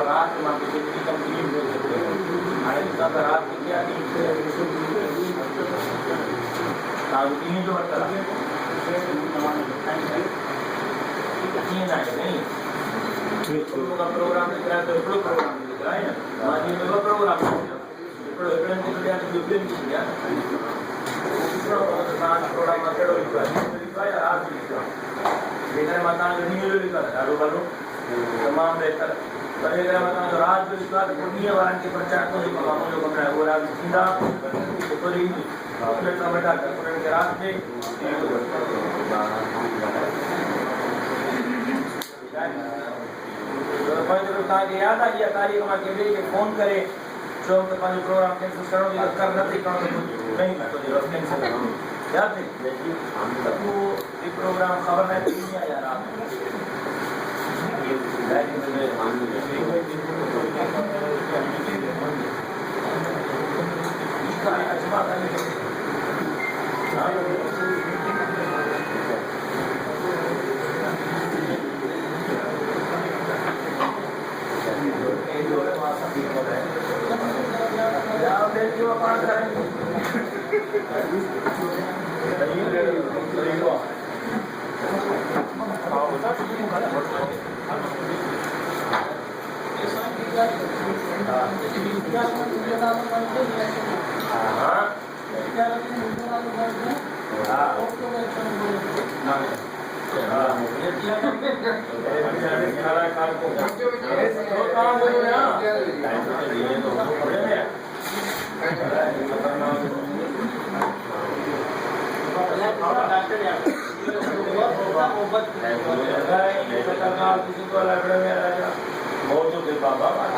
रात में कितनी कंपनी हो सकते हैं रात की क्या तीन जो नहीं का प्रोग्राम दिख रहा है तो प्रोग्राम दिख रहा है ना प्रोग्राम तमाम बेहतर राज विश्वास पुण्य वारन के प्रचार को जो कमरा है वो राज जिंदा तो बेटा के रास्ते याद आ गया कार्यक्रम के लिए फोन करे जो प्रोग्राम कैंसिल करो कर नहीं कैंसिल याद है प्रोग्राम खबर नहीं आया रात बाबा